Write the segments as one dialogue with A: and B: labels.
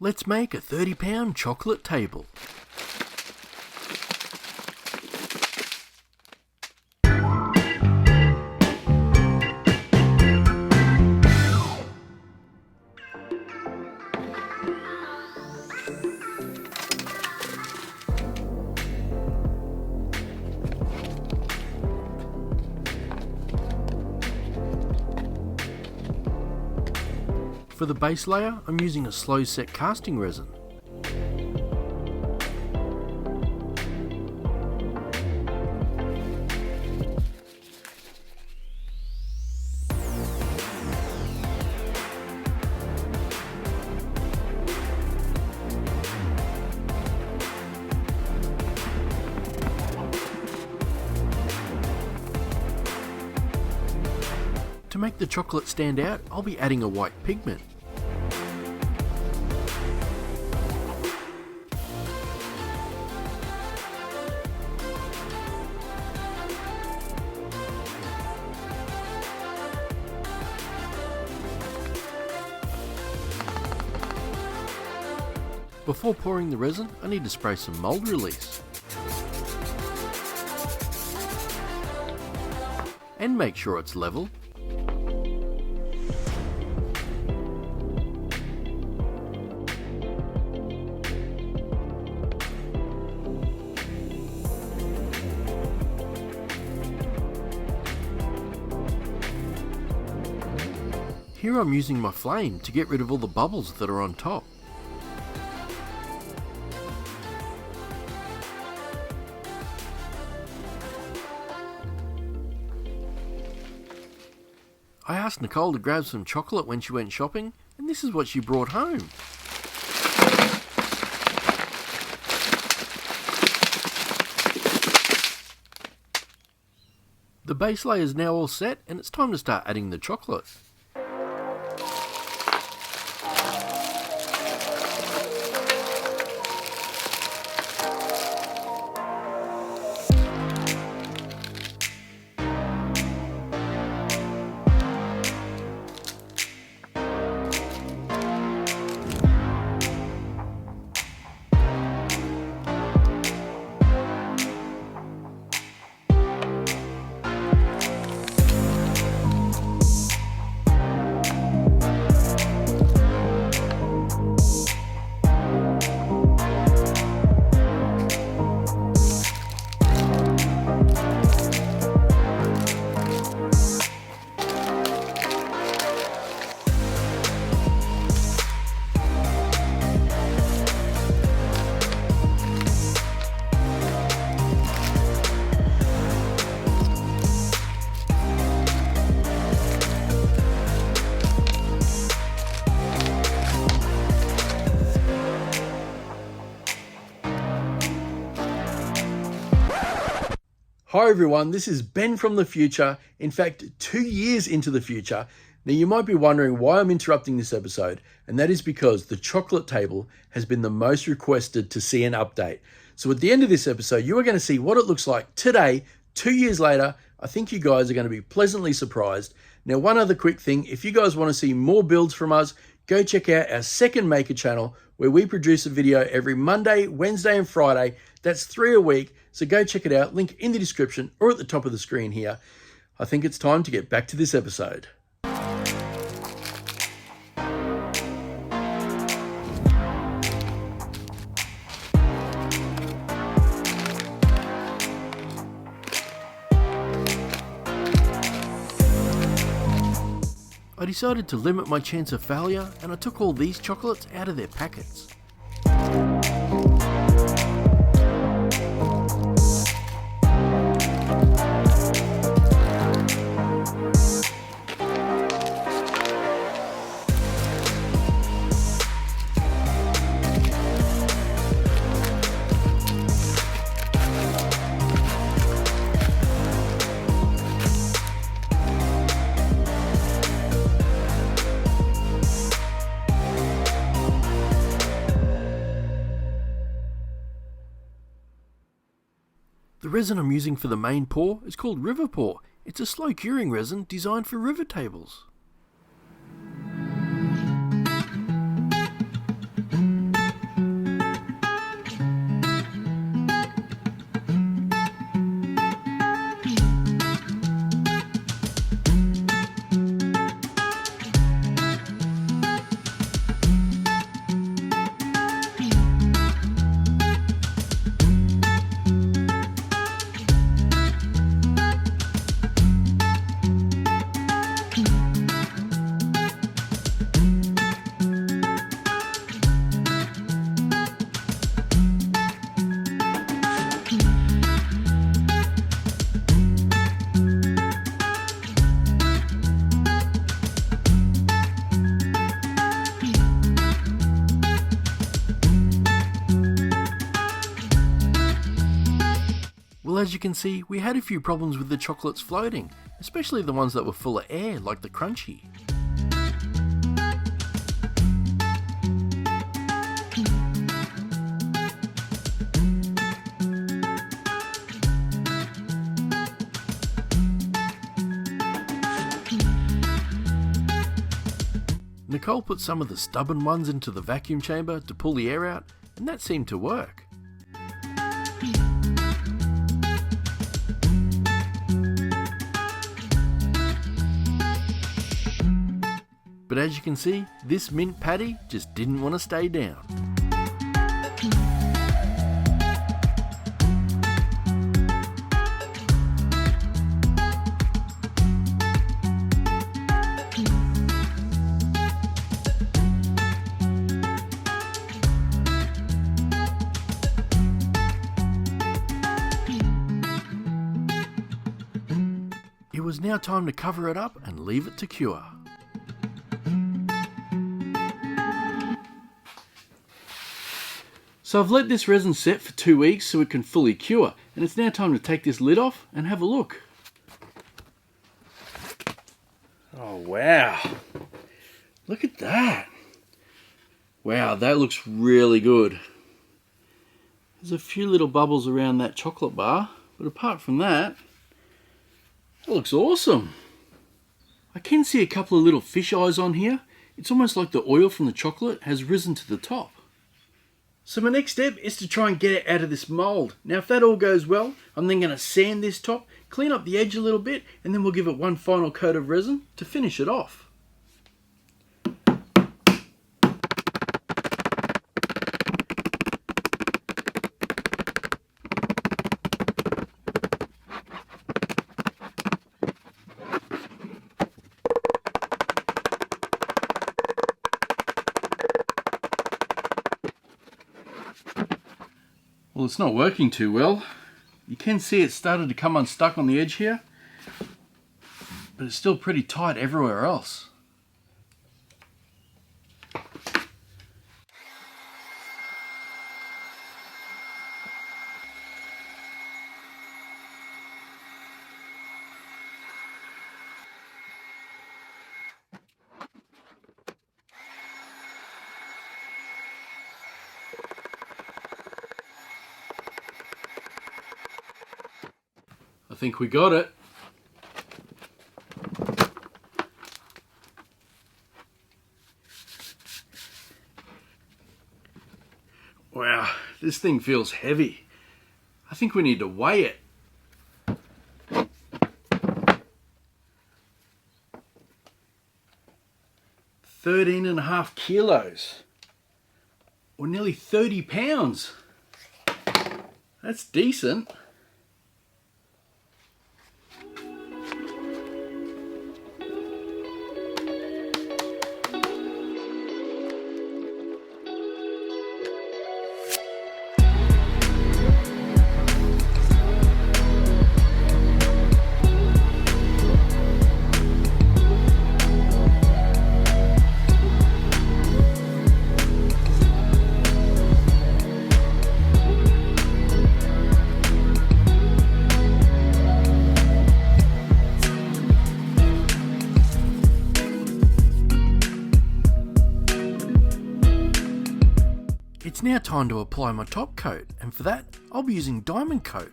A: Let's make a 30-pound chocolate table. For the base layer, I'm using a slow set casting resin. To make the chocolate stand out, I'll be adding a white pigment. Before pouring the resin, I need to spray some mold release. And make sure it's level. Here I'm using my flame to get rid of all the bubbles that are on top. I asked Nicole to grab some chocolate when she went shopping, and this is what she brought home. The base layer is now all set, and it's time to start adding the chocolate. Hi everyone, this is Ben from the future, in fact 2 years into the future. Now you might be wondering why I'm interrupting this episode, and that is because the chocolate table has been the most requested to see an update. So at the end of this episode, you are going to see what it looks like today, 2 years later. I think you guys are going to be pleasantly surprised. Now one other quick thing, if you guys want to see more builds from us, go check out our second Maker channel where we produce a video every Monday, Wednesday and Friday. That's 3 a week. So go check it out, link in the description or at the top of the screen here. I think it's time to get back to this episode. I decided to limit my chance of failure, and I took all these chocolates out of their packets. The resin I'm using for the main pour is called river pour. It's a slow curing resin designed for river tables. as you can see, we had a few problems with the chocolates floating, especially the ones that were full of air, like the crunchy. Nicole put some of the stubborn ones into the vacuum chamber to pull the air out, and that seemed to work. But as you can see, this mint patty just didn't want to stay down. It was now time to cover it up and leave it to cure. So I've let this resin set for 2 weeks so it can fully cure, and it's now time to take this lid off and have a look. Oh wow, look at that. Wow, that looks really good. There's a few little bubbles around that chocolate bar, but apart from that, that looks awesome. I can see a couple of little fish eyes on here. It's almost like the oil from the chocolate has risen to the top. So my next step is to try and get it out of this mold. Now if that all goes well, I'm then going to sand this top, clean up the edge a little bit, and then we'll give it one final coat of resin to finish it off. Well, it's not working too well. You can see it started to come unstuck on the edge here, but it's still pretty tight everywhere else. I think we got it. Wow, this thing feels heavy. I think we need to weigh it. 13.5 kilos, or nearly 30 pounds. That's decent. It's now time to apply my top coat, and for that I'll be using diamond coat.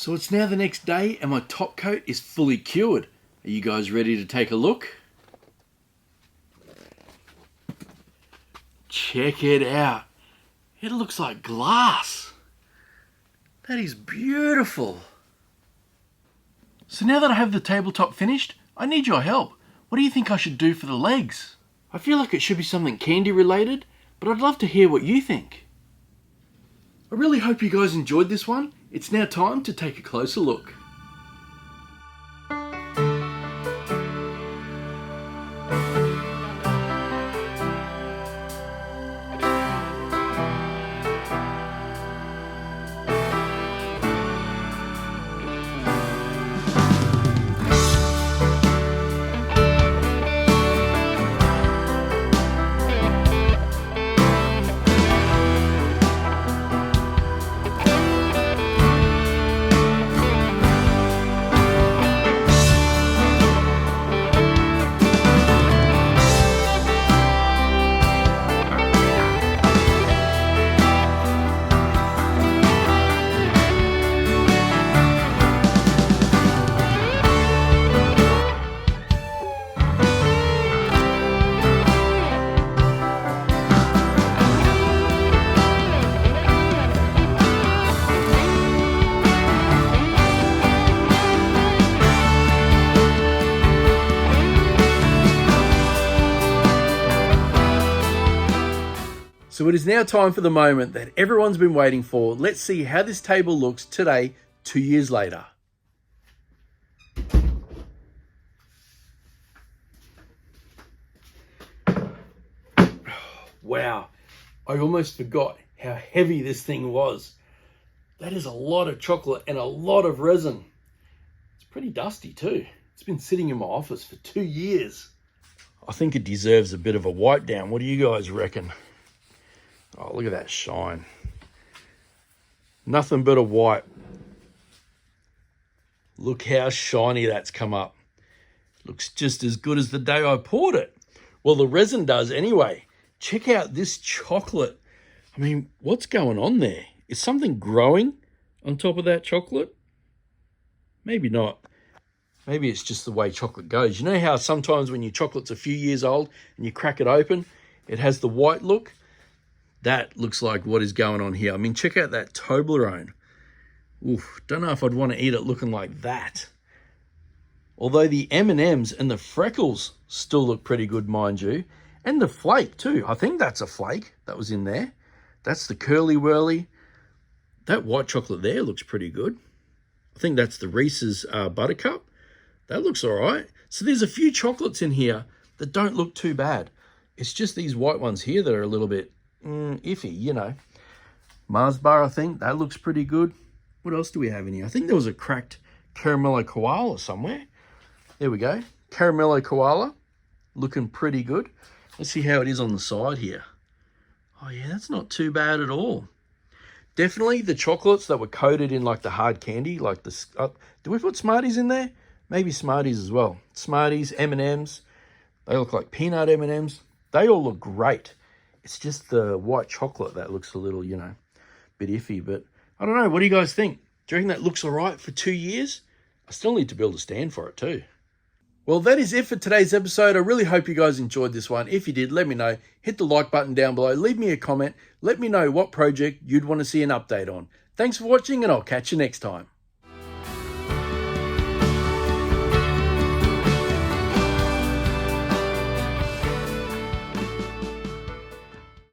A: So it's now the next day and my top coat is fully cured. Are you guys ready to take a look? Check it out. It looks like glass. That is beautiful. So now that I have the tabletop finished, I need your help. What do you think I should do for the legs? I feel like it should be something candy related, but I'd love to hear what you think. I really hope you guys enjoyed this one. It's now time to take a closer look. So it is now time for the moment that everyone's been waiting for. Let's see how this table looks today, 2 years later. Wow, I almost forgot how heavy this thing was. That is a lot of chocolate and a lot of resin. It's pretty dusty too. It's been sitting in my office for 2 years. I think it deserves a bit of a wipe down. What do you guys reckon? Oh, look at that shine. Nothing but a wipe. Look how shiny that's come up. Looks just as good as the day I poured it. Well, the resin does anyway. Check out this chocolate. I mean, what's going on there? Is something growing on top of that chocolate? Maybe not. Maybe it's just the way chocolate goes. You know how sometimes when your chocolate's a few years old and you crack it open, it has the white look? That looks like what is going on here. I mean, check out that Toblerone. Oof, don't know if I'd want to eat it looking like that. Although the M&Ms and the freckles still look pretty good, mind you. And the flake too. I think that's a flake that was in there. That's the Curly Whirly. That white chocolate there looks pretty good. I think that's the Reese's Buttercup. That looks all right. So there's a few chocolates in here that don't look too bad. It's just these white ones here that are a little bit iffy, you know. Mars bar, I think that looks pretty good. What else do we have in here? I think there was a cracked Caramello Koala somewhere. There we go. Caramello Koala looking pretty good. Let's see how it is on the side here. Oh yeah, that's not too bad at all. Definitely the chocolates that were coated in like the hard candy, like the do we put Smarties in there? Maybe Smarties as well. Smarties, M&Ms. They look like peanut M&Ms. They all look great. It's just the white chocolate that looks a little, you know, bit iffy. But I don't know. What do you guys think? Do you reckon that looks all right for 2 years? I still need to build a stand for it too. Well, that is it for today's episode. I really hope you guys enjoyed this one. If you did, let me know. Hit the like button down below. Leave me a comment. Let me know what project you'd want to see an update on. Thanks for watching, and I'll catch you next time.